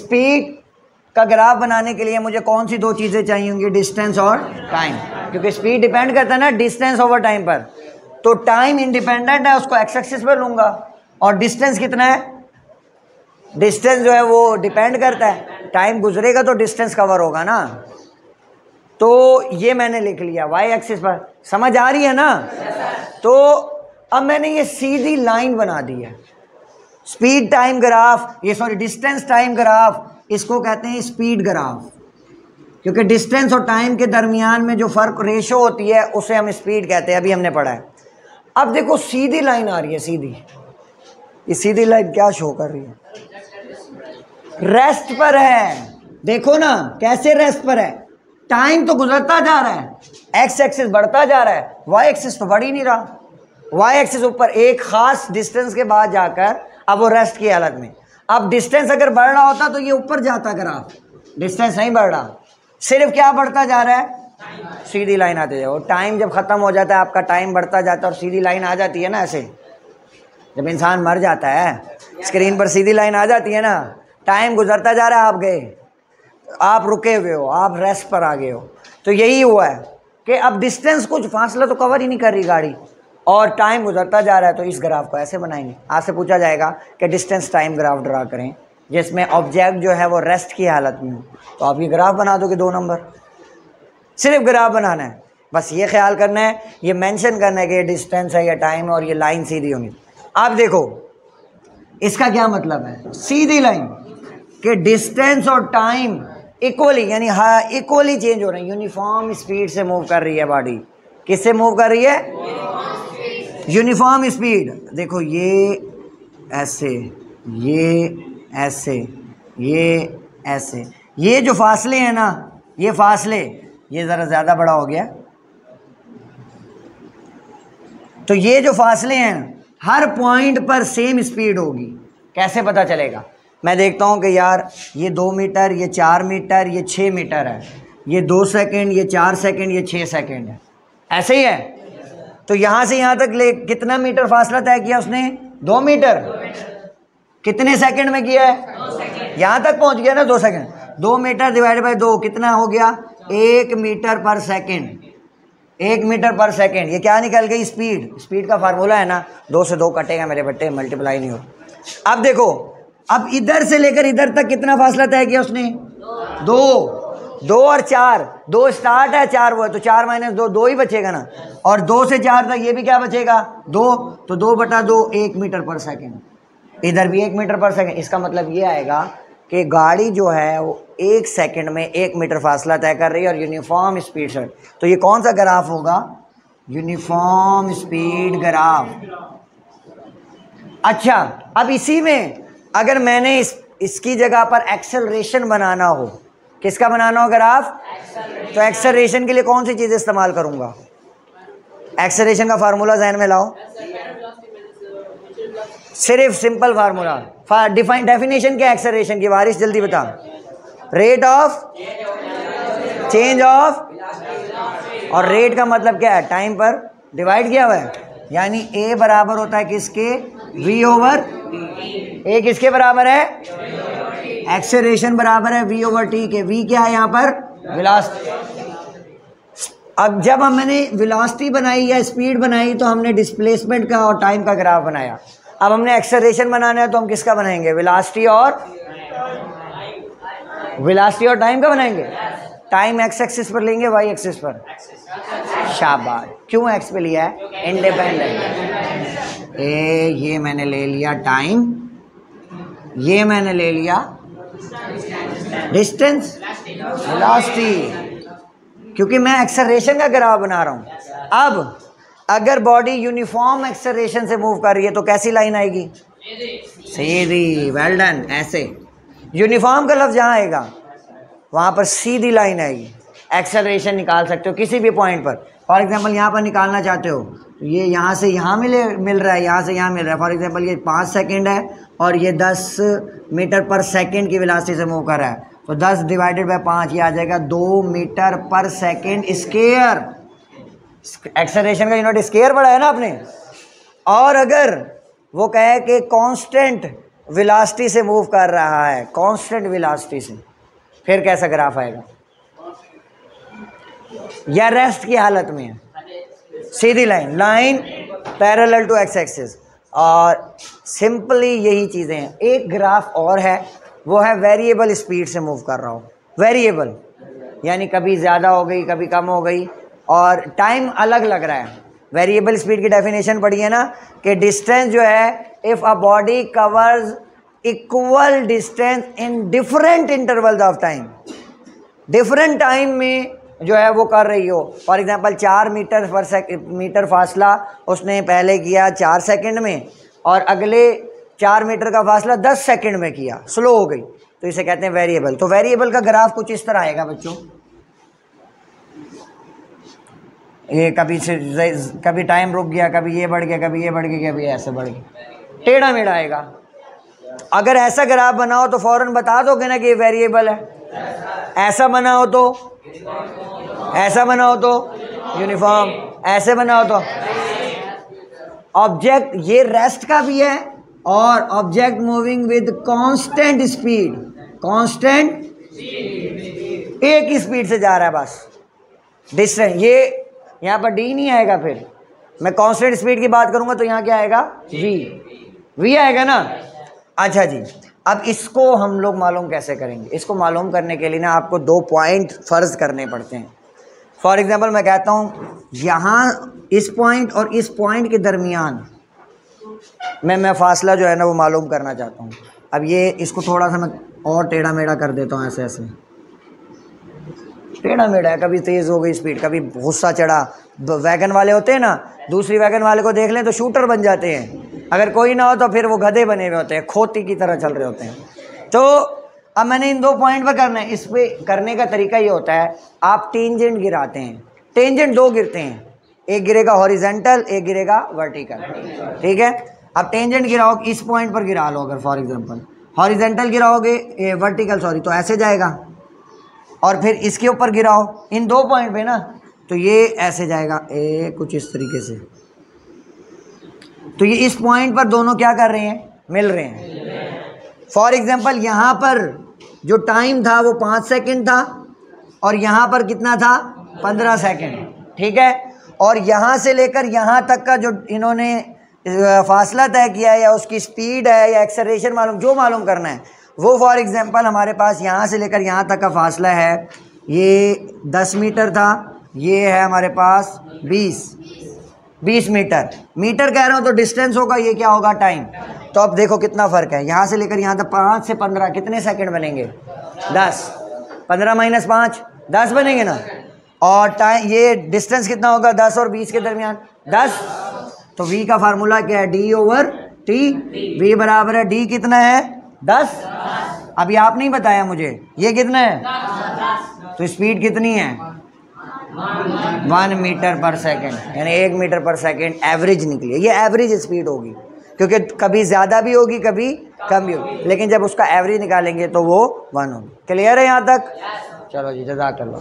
Speed का graph बनाने के लिए मुझे कौन सी दो चीज़ें चाहिए होंगी, डिस्टेंस और टाइम, क्योंकि स्पीड डिपेंड करता है ना डिस्टेंस ओवर टाइम पर। तो टाइम इंडिपेंडेंट है, उसको एक्स एक्सिस पर लूँगा, और डिस्टेंस कितना है, डिस्टेंस जो है वो डिपेंड करता है, टाइम गुजरेगा तो डिस्टेंस कवर होगा ना। तो ये मैंने लिख लिया वाई एक्सिस पर, समझ आ रही है ना। तो अब मैंने ये सीधी लाइन बना दी है, स्पीड टाइम ग्राफ, ये सॉरी डिस्टेंस टाइम ग्राफ, इसको कहते हैं स्पीड ग्राफ, क्योंकि डिस्टेंस और टाइम के दरमियान में जो फ़र्क रेशो होती है उसे हम स्पीड कहते हैं, अभी हमने पढ़ा है। अब देखो सीधी लाइन आ रही है, सीधी, ये सीधी लाइन क्या शो कर रही है, रेस्ट पर है। देखो ना कैसे रेस्ट पर है, टाइम तो गुजरता जा रहा है, एक्स एक्सिस बढ़ता जा रहा है, वाई एक्सिस तो बढ़ ही नहीं रहा। वाई एक्सिस ऊपर एक खास डिस्टेंस के बाद जाकर अब वो रेस्ट की हालत में। अब डिस्टेंस अगर बढ़ रहा होता तो ये ऊपर जाता ग्राफ, डिस्टेंस नहीं बढ़ रहा, सिर्फ क्या बढ़ता जा रहा है, सीधी लाइन आती है। और टाइम जब ख़त्म हो जाता है आपका, टाइम बढ़ता जाता है और सीधी लाइन आ जाती है ना, ऐसे जब इंसान मर जाता है स्क्रीन पर सीधी लाइन आ जाती है ना, टाइम गुजरता जा रहा है, आप गए, आप रुके हुए हो, आप रेस्ट पर आ गए हो। तो यही हुआ है कि अब डिस्टेंस, कुछ फासला तो कवर ही नहीं कर रही गाड़ी, और टाइम गुजरता जा रहा है। तो इस ग्राफ को ऐसे बनाएंगे। आपसे पूछा जाएगा कि डिस्टेंस टाइम ग्राफ ड्रा करें जिसमें ऑब्जेक्ट जो है वो रेस्ट की हालत में हो, तो आप ये ग्राफ बना दोगे, 2 नंबर, सिर्फ ग्राफ बनाना है, बस ये ख्याल करना है, ये मेंशन करना है कि ये डिस्टेंस है या टाइम, और ये लाइन सीधी होगी। आप देखो इसका क्या मतलब है, सीधी लाइन कि डिस्टेंस और टाइम इक्वली, यानी हाँ इक्वली चेंज हो रहे हैं, यूनिफॉर्म स्पीड से मूव कर रही है बॉडी। किससे मूव कर रही है, यूनिफॉर्म स्पीड। देखो ये ऐसे, ये ऐसे, ये ऐसे, ये जो फासले हैं ना, ये फासले, ये ज़रा ज़्यादा बड़ा हो गया, तो ये जो फासले हैं हर पॉइंट पर सेम स्पीड होगी। कैसे पता चलेगा, मैं देखता हूँ कि यार ये 2 मीटर, ये 4 मीटर, ये 6 मीटर है, ये 2 सेकंड, ये 4 सेकंड, ये 6 सेकंड है, ऐसे ही है। तो यहाँ से यहाँ तक ले कितना मीटर फासला तय किया उसने, 2 मीटर। कितने सेकंड में किया है, यहाँ तक पहुँच गया ना 2 सेकंड। 2 मीटर डिवाइड बाय 2 कितना हो गया, 1 मीटर पर सेकंड, 1 मीटर पर सेकंड। ये क्या निकल गई, स्पीड। स्पीड का फार्मूला है ना, 2 से 2 कटेगा मेरे बट्टे, मल्टीप्लाई नहीं हो। अब देखो, अब इधर से लेकर इधर तक कितना फासला तय किया उसने, 2 और 4, 2 स्टार्ट है, 4 वो है, तो 4 माइनस 2, 2 ही बचेगा ना। और 2 से 4 तक ये भी क्या बचेगा, 2, तो 2/2, 1 मीटर पर सेकंड। इधर भी 1 मीटर पर सेकंड। इसका मतलब ये आएगा कि गाड़ी जो है वो 1 सेकंड में 1 मीटर फासला तय कर रही है और यूनिफॉर्म स्पीड से। तो ये कौन सा ग्राफ होगा, यूनिफॉर्म स्पीड ग्राफ। अच्छा, अब इसी में अगर मैंने इसकी जगह पर एक्सेलरेशन बनाना हो, किसका बनाना हो ग्राफ, तो एक्सेलरेशन के लिए कौन सी चीज़ इस्तेमाल करूंगा, एक्सेलरेशन का फार्मूला जहन में लाओ, सिर्फ सिंपल फार्मूला। डेफिनेशन क्या है एक्सेलरेशन की, वारिस जल्दी बता, रेट ऑफ चेंज ऑफ, और रेट का मतलब क्या है, टाइम पर डिवाइड किया हुआ है, यानी ए बराबर होता है किसके, v ओवर, ए किसके बराबर है, एक्सेलरेशन बराबर है v ओवर t के। v क्या है यहाँ पर, वेलोसिटी। अब जब मैंने वेलोसिटी बनाई या स्पीड बनाई तो हमने डिस्प्लेसमेंट का और टाइम का ग्राफ बनाया। अब हमने एक्सेलरेशन बनाना है तो हम किसका बनाएंगे, वेलोसिटी और टाइम का बनाएंगे। टाइम एक्स एक्सिस पर लेंगे, वाई एक्सिस पर, शाबाश। क्यों एक्स पे लिया है, इंडिपेंडेंट। ये मैंने ले लिया टाइम, ये मैंने ले लिया डिस्टेंस, वेलोसिटी, क्योंकि मैं एक्सेलरेशन का ग्राफ बना रहा हूँ। अब अगर बॉडी यूनिफॉर्म एक्सेलरेशन से मूव कर रही है तो कैसी लाइन आएगी, सीधी, वेल डन। ऐसे यूनिफॉर्म का लफ्ज़ जहाँ आएगा वहाँ पर सीधी लाइन आएगी। एक्सेलरेशन निकाल सकते हो किसी भी पॉइंट पर। फॉर एग्जांपल यहाँ पर निकालना चाहते हो तो ये यहाँ से यहाँ मिल रहा है, यहाँ से यहाँ मिल रहा है। फॉर एग्जांपल ये 5 सेकंड है और ये 10 मीटर पर सेकंड की वेलोसिटी से मूव कर रहा है, तो 10 डिवाइडेड बाय 5 ये आ जाएगा 2 मीटर पर सेकंड स्क्वायर। एक्सेलरेशन का यूनिट स्क्वायर पढ़ा है ना आपने। और अगर वो कहे कि कांस्टेंट वेलोसिटी से मूव कर रहा है, कांस्टेंट वेलोसिटी से, फिर कैसा ग्राफ आएगा? या रेस्ट की हालत में है, सीधी line, line parallel to X axis. और सिंपली यही चीज़ें हैं। एक ग्राफ और है, वो है वेरिएबल स्पीड से मूव कर रहा हो। वेरिएबल यानी कभी ज़्यादा हो गई, कभी कम हो गई, और टाइम अलग लग रहा है। वेरिएबल स्पीड की डेफिनेशन पढ़ी है ना, कि डिस्टेंस जो है, if a body covers equal distance in different intervals of time, different time में जो है वो कर रही हो। फॉर एग्जांपल 4 मीटर फासला उसने पहले किया 4 सेकंड में, और अगले 4 मीटर का फासला 10 सेकंड में किया, स्लो हो गई, तो इसे कहते हैं वेरिएबल। तो वेरिएबल का ग्राफ कुछ इस तरह आएगा बच्चों, ये कभी टाइम रुक गया, कभी ये बढ़ गया, कभी ये बढ़ गया, कभी ऐसे बढ़ गया, टेढ़ा मेढ़ा आएगा। अगर ऐसा ग्राफ बनाओ तो फौरन बता दोगे ना कि ये वेरिएबल है। ऐसा बनाओ तो, ऐसा बनाओ तो यूनिफॉर्म, ऐसे बनाओ तो ऑब्जेक्ट, ये रेस्ट का भी है, और object moving with constant speed, constant एक ही स्पीड से जा रहा है बस। डिस्टेंस ये यहाँ पर डी नहीं आएगा, फिर मैं कांस्टेंट स्पीड की बात करूंगा तो यहाँ क्या आएगा? वी आएगा ना। अच्छा जी, अब इसको हम लोग मालूम कैसे करेंगे? इसको मालूम करने के लिए ना आपको 2 पॉइंट फ़र्ज करने पड़ते हैं। फॉर एग्जांपल मैं कहता हूँ यहाँ इस पॉइंट और इस पॉइंट के दरमियान मैं फासला जो है ना वो मालूम करना चाहता हूँ। अब ये इसको थोड़ा सा मैं और टेढ़ा मेढ़ा कर देता हूँ, ऐसे ऐसे टेढ़ा मेढ़ा है, कभी तेज़ हो गई स्पीड, कभी गुस्सा चढ़ा। वैगन वाले होते हैं ना, दूसरी वैगन वाले को देख लें तो शूटर बन जाते हैं, अगर कोई ना हो तो फिर वो गधे बने हुए होते हैं, खोती की तरह चल रहे होते हैं। तो अब मैंने इन 2 पॉइंट पर करना है। इस पे करने का तरीका ये होता है, आप टेंजेंट गिराते हैं। टेंजेंट 2 गिरते हैं, एक गिरेगा हॉरिजेंटल, एक गिरेगा वर्टिकल, ठीक है। अब टेंजेंट गिराओ, इस पॉइंट पर गिरा लो, अगर फॉर एग्जांपल हॉरिजेंटल गिराओगे, वर्टिकल सॉरी, तो ऐसे जाएगा, और फिर इसके ऊपर गिराओ इन 2 पॉइंट पे ना, तो ये ऐसे जाएगा, कुछ इस तरीके से। तो ये इस पॉइंट पर दोनों क्या कर रहे हैं? मिल रहे हैं। फॉर एग्जांपल यहाँ पर जो टाइम था वो 5 सेकंड था, और यहाँ पर कितना था? 15 सेकंड, ठीक है। और यहाँ से लेकर यहाँ तक का जो इन्होंने फासला तय किया है, या उसकी स्पीड है, या एक्सेलरेशन मालूम, जो मालूम करना है वो, फॉर एग्जांपल हमारे पास यहाँ से लेकर यहाँ तक का फासला है, ये 10 मीटर था, ये है हमारे पास 20 मीटर। मीटर कह रहा हूँ तो डिस्टेंस होगा, ये क्या होगा? टाइम। तो अब देखो कितना फ़र्क है, यहाँ से लेकर यहाँ तक 5 से 15 कितने सेकंड बनेंगे? 10। 15 - 5 10 बनेंगे ना। और टाइम, ये डिस्टेंस कितना होगा? 10 और 20 के दरमियान 10। तो v का फार्मूला क्या है? d/t। v बराबर है d कितना है? 10। अभी आप नहीं बताया मुझे, ये कितना है? तो स्पीड कितनी है? 1 मीटर पर सेकंड, यानी 1 मीटर पर सेकंड एवरेज निकली है। ये एवरेज स्पीड होगी, क्योंकि कभी ज़्यादा भी होगी, कभी कम भी होगी, लेकिन जब उसका एवरेज निकालेंगे तो वो 1 होगी। क्लियर है यहाँ तक? चलो जी, जज़ाकल्लाह।